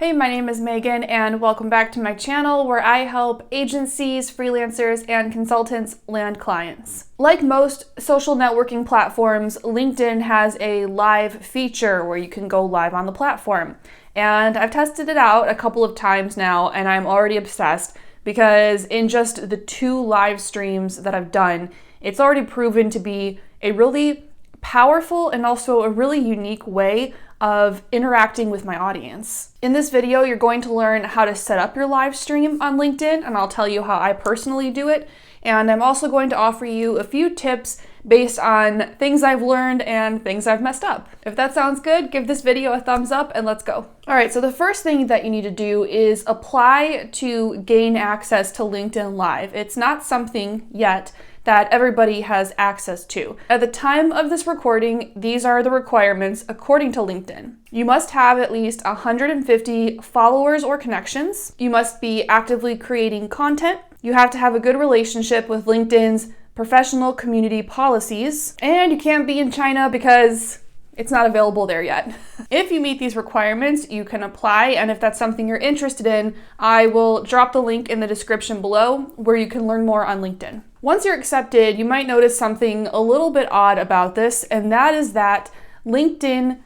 Hey, my name is Megan and welcome back to my channel where I help agencies, freelancers, and consultants land clients. Like most social networking platforms, LinkedIn has a live feature where you can go live on the platform. And I've tested it out a couple of times now and I'm already obsessed because in just the 2 live streams that I've done, it's already proven to be a really powerful and also a really unique way of interacting with my audience. In this video, you're going to learn how to set up your live stream on LinkedIn, and I'll tell you how I personally do it. And I'm also going to offer you a few tips based on things I've learned and things I've messed up. If that sounds good, give this video a thumbs up and let's go. All right, so the first thing that you need to do is apply to gain access to LinkedIn Live. It's not something yet that everybody has access to. At the time of this recording, these are the requirements according to LinkedIn. You must have at least 150 followers or connections. You must be actively creating content. You have to have a good relationship with LinkedIn's professional community policies. And you can't be in China because it's not available there yet. If you meet these requirements, you can apply, and if that's something you're interested in, I will drop the link in the description below where you can learn more on LinkedIn. Once you're accepted, you might notice something a little bit odd about this, and that is that LinkedIn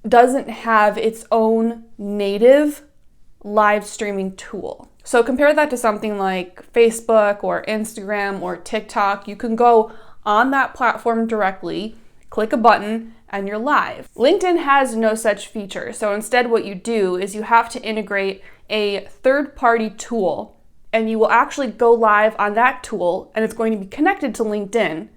doesn't have its own native live streaming tool. So compare that to something like Facebook or Instagram or TikTok. You can go on that platform directly, click a button, and you're live. LinkedIn has no such feature. So instead what you do is you have to integrate a third-party tool, and you will actually go live on that tool, and it's going to be connected to LinkedIn,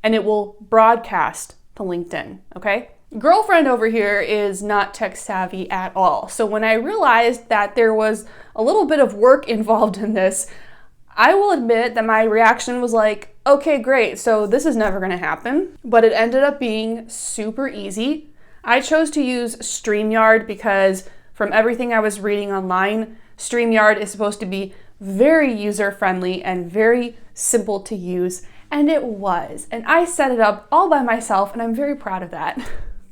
and it will broadcast to LinkedIn, okay? Girlfriend over here is not tech savvy at all. So when I realized that there was a little bit of work involved in this, I will admit that my reaction was like, okay, great, so this is never gonna happen, but it ended up being super easy. I chose to use StreamYard because from everything I was reading online, StreamYard is supposed to be very user-friendly and very simple to use, and it was. And I set it up all by myself, and I'm very proud of that.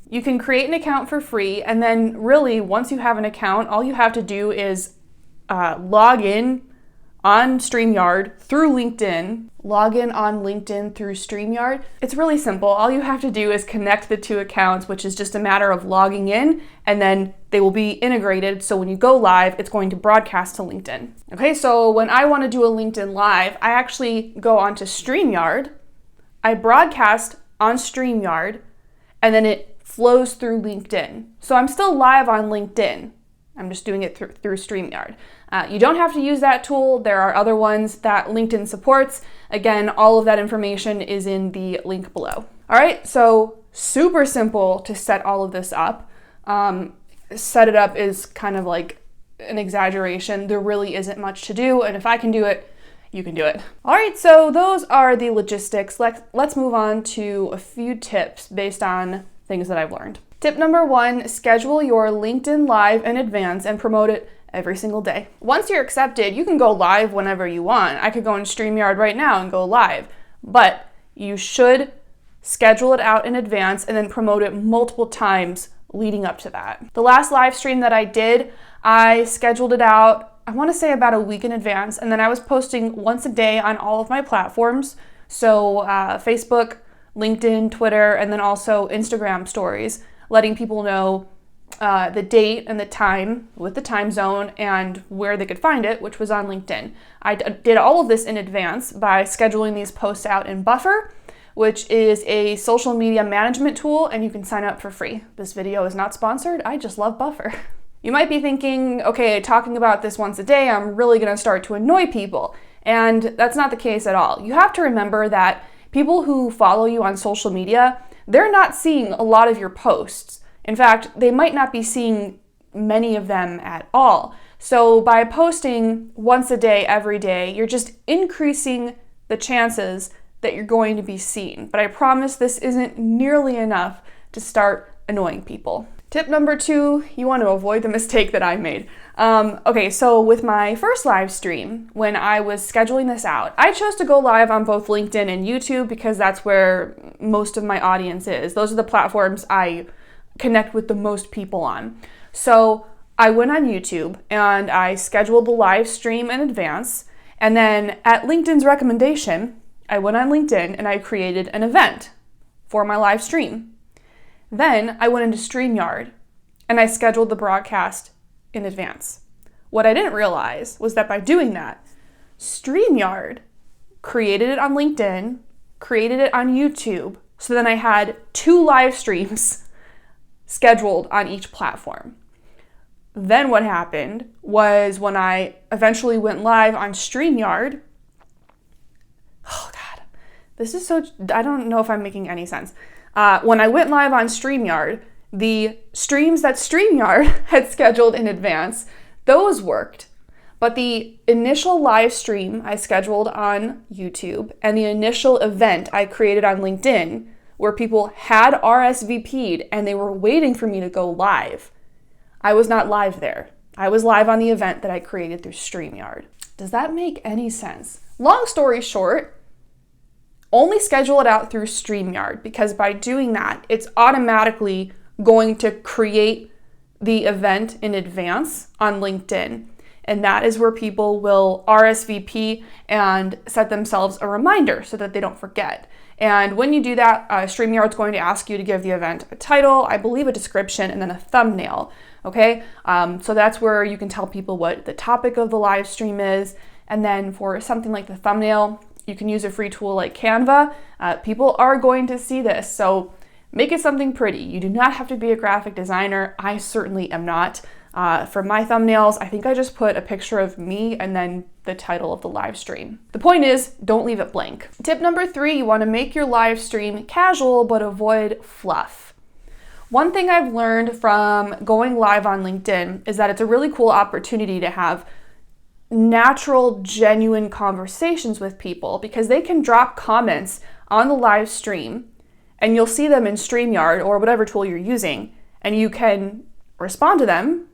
You can create an account for free, and then really, once you have an account, all you have to do is log in on StreamYard through LinkedIn, log in on LinkedIn through StreamYard. It's really simple. All you have to do is connect the 2 accounts, which is just a matter of logging in, and then they will be integrated. So when you go live, it's going to broadcast to LinkedIn. Okay, so when I want to do a LinkedIn Live, I actually go onto StreamYard, I broadcast on StreamYard, and then it flows through LinkedIn. So I'm still live on LinkedIn. I'm just doing it through StreamYard. You don't have to use that tool. There are other ones that LinkedIn supports. Again, all of that information is in the link below. All right, so super simple to set all of this up. Set it up is kind of like an exaggeration. There really isn't much to do, and if I can do it, you can do it. All right, so those are the logistics. Let's move on to a few tips based on things that I've learned. Tip number 1, schedule your LinkedIn Live in advance and promote it every single day. Once you're accepted, you can go live whenever you want. I could go in StreamYard right now and go live, but you should schedule it out in advance and then promote it multiple times leading up to that. The last live stream that I did, I scheduled it out, I want to say about a week in advance, and then I was posting once a day on all of my platforms. So Facebook, LinkedIn, Twitter, and then also Instagram stories, letting people know the date and the time with the time zone and where they could find it, which was on LinkedIn. I did all of this in advance by scheduling these posts out in Buffer, which is a social media management tool, and you can sign up for free. This video is not sponsored. I just love Buffer. You might be thinking, okay, talking about this once a day, I'm really gonna start to annoy people. And that's not the case at all. You have to remember that people who follow you on social media, they're not seeing a lot of your posts. In fact, they might not be seeing many of them at all. So by posting once a day, every day, you're just increasing the chances that you're going to be seen. But I promise this isn't nearly enough to start annoying people. Tip number 2, you want to avoid the mistake that I made. Okay, so with my first live stream, when I was scheduling this out, I chose to go live on both LinkedIn and YouTube because that's where most of my audience is. Those are the platforms I connect with the most people on. So I went on YouTube and I scheduled the live stream in advance. And then at LinkedIn's recommendation, I went on LinkedIn and I created an event for my live stream. Then I went into StreamYard and I scheduled the broadcast in advance. What I didn't realize was that by doing that, StreamYard created it on LinkedIn, created it on YouTube, so then I had 2 live streams scheduled on each platform. Then what happened was when I eventually went live on StreamYard, oh God, this is so, I don't know if I'm making any sense. When I went live on StreamYard, the streams that StreamYard had scheduled in advance, those worked. But the initial live stream I scheduled on YouTube and the initial event I created on LinkedIn, where people had RSVP'd and they were waiting for me to go live, I was not live there. I was live on the event that I created through StreamYard. Does that make any sense? Long story short, only schedule it out through StreamYard, because by doing that, it's automatically going to create the event in advance on LinkedIn. And that is where people will RSVP and set themselves a reminder so that they don't forget. And when you do that, StreamYard's going to ask you to give the event a title, I believe a description, and then a thumbnail. Okay, so that's where you can tell people what the topic of the live stream is. And then for something like the thumbnail, you can use a free tool like Canva. People are going to see this, so make it something pretty. You do not have to be a graphic designer. I certainly am not. For my thumbnails, I think I just put a picture of me and then the title of the live stream. The point is, don't leave it blank. Tip number 3, you want to make your live stream casual but avoid fluff. One thing I've learned from going live on LinkedIn is that it's a really cool opportunity to have natural, genuine conversations with people, because they can drop comments on the live stream and you'll see them in StreamYard or whatever tool you're using, and you can respond to them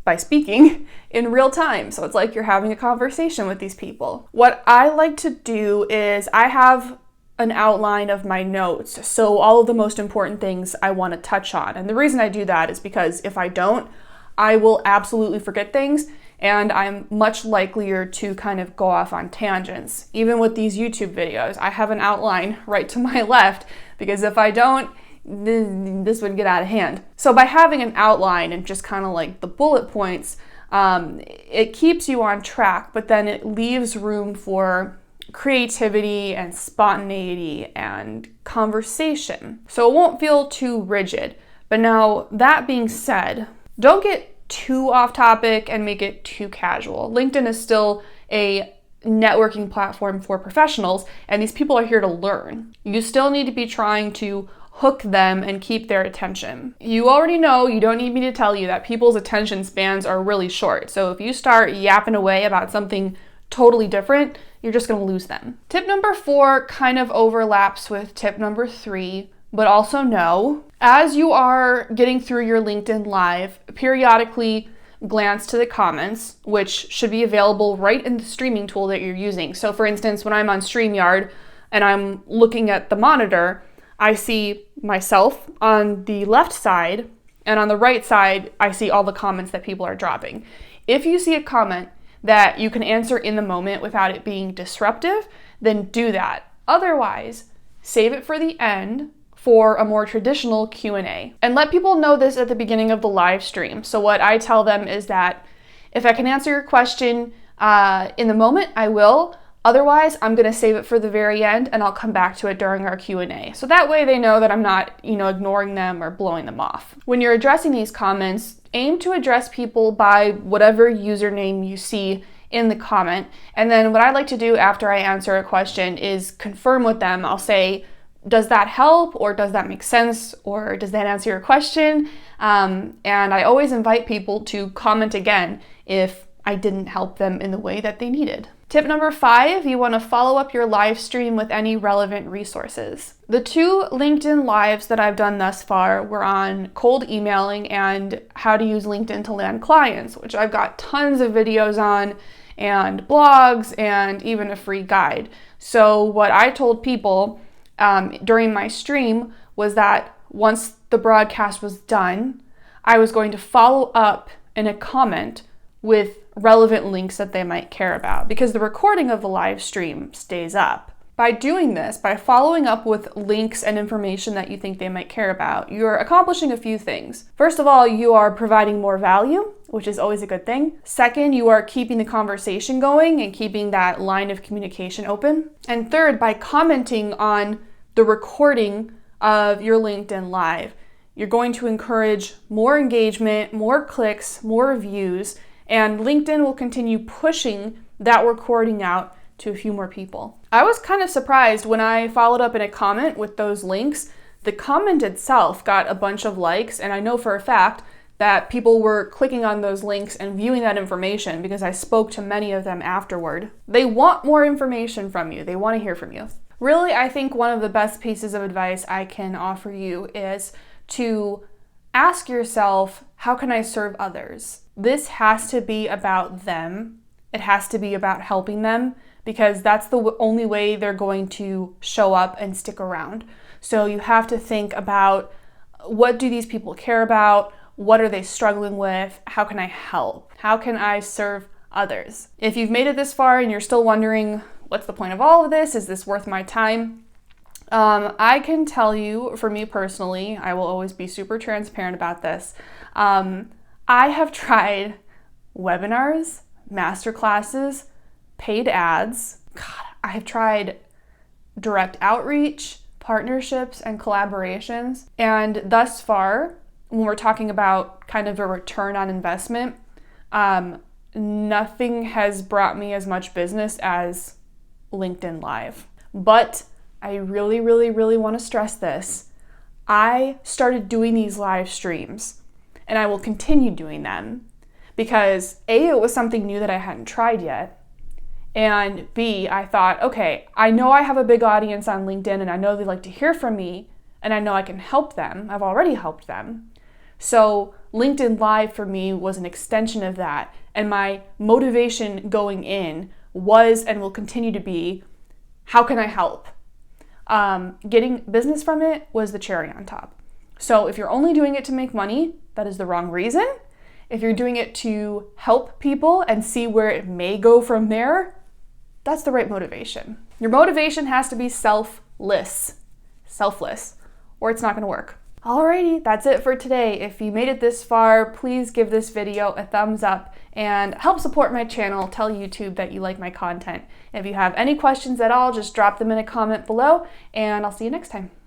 by speaking in real time. So it's like you're having a conversation with these people. What I like to do is I have an outline of my notes, so all of the most important things I want to touch on. And the reason I do that is because if I don't, I will absolutely forget things, and I'm much likelier to kind of go off on tangents. Even with these YouTube videos, I have an outline right to my left, because if I don't, this would get out of hand. So by having an outline and just kind of like the bullet points, it keeps you on track, but then it leaves room for creativity and spontaneity and conversation. So it won't feel too rigid. But now, that being said, don't get too off topic and make it too casual. LinkedIn is still a networking platform for professionals, and these people are here to learn. You still need to be trying to hook them and keep their attention. You already know, you don't need me to tell you, that people's attention spans are really short. So if you start yapping away about something totally different, you're just going to lose them. Tip number 4 kind of overlaps with tip number 3, but also no. As you are getting through your LinkedIn Live, periodically glance to the comments, which should be available right in the streaming tool that you're using. So for instance, when I'm on StreamYard and I'm looking at the monitor, I see myself on the left side, and on the right side, I see all the comments that people are dropping. If you see a comment that you can answer in the moment without it being disruptive, then do that. Otherwise, save it for the end for a more traditional Q&A. And let people know this at the beginning of the live stream. So what I tell them is that if I can answer your question in the moment, I will. Otherwise, I'm gonna save it for the very end and I'll come back to it during our Q&A. So that way they know that I'm not, ignoring them or blowing them off. When you're addressing these comments, aim to address people by whatever username you see in the comment. And then what I like to do after I answer a question is confirm with them. I'll say, does that help? Or does that make sense? Or does that answer your question? And I always invite people to comment again if I didn't help them in the way that they needed. Tip number 5, you want to follow up your live stream with any relevant resources. The 2 LinkedIn Lives that I've done thus far were on cold emailing and how to use LinkedIn to land clients, which I've got tons of videos on, and blogs, and even a free guide. So what I told people during my stream was that once the broadcast was done, I was going to follow up in a comment with relevant links that they might care about, because the recording of the live stream stays up. By doing this, by following up with links and information that you think they might care about, you're accomplishing a few things. First of all, you are providing more value, which is always a good thing. Second, you are keeping the conversation going and keeping that line of communication open. And third, by commenting on the recording of your LinkedIn Live, you're going to encourage more engagement, more clicks, more views, and LinkedIn will continue pushing that recording out to a few more people. I was kind of surprised when I followed up in a comment with those links. The comment itself got a bunch of likes, and I know for a fact that people were clicking on those links and viewing that information because I spoke to many of them afterward. They want more information from you. They want to hear from you. Really, I think one of the best pieces of advice I can offer you is to ask yourself, how can I serve others? This has to be about them. It has to be about helping them, because that's the only way they're going to show up and stick around. So you have to think about, what do these people care about? What are they struggling with? How can I help? How can I serve others? If you've made it this far and you're still wondering, what's the point of all of this? Is this worth my time? I can tell you, for me personally, I will always be super transparent about this. I have tried webinars, masterclasses, paid ads. God, I have tried direct outreach, partnerships, and collaborations. And thus far, when we're talking about kind of a return on investment, nothing has brought me as much business as LinkedIn Live. But I really, really, really want to stress this. I started doing these live streams, and I will continue doing them because A, it was something new that I hadn't tried yet. And B, I thought, okay, I know I have a big audience on LinkedIn and I know they like to hear from me and I know I can help them. I've already helped them. So LinkedIn Live for me was an extension of that. And my motivation going in was and will continue to be, how can I help? Getting business from it was the cherry on top. So if you're only doing it to make money, that is the wrong reason. If you're doing it to help people and see where it may go from there, that's the right motivation. Your motivation has to be selfless, or it's not going to work. Alrighty, that's it for today. If you made it this far, please give this video a thumbs up and help support my channel. Tell YouTube that you like my content. If you have any questions at all, just drop them in a comment below, and I'll see you next time.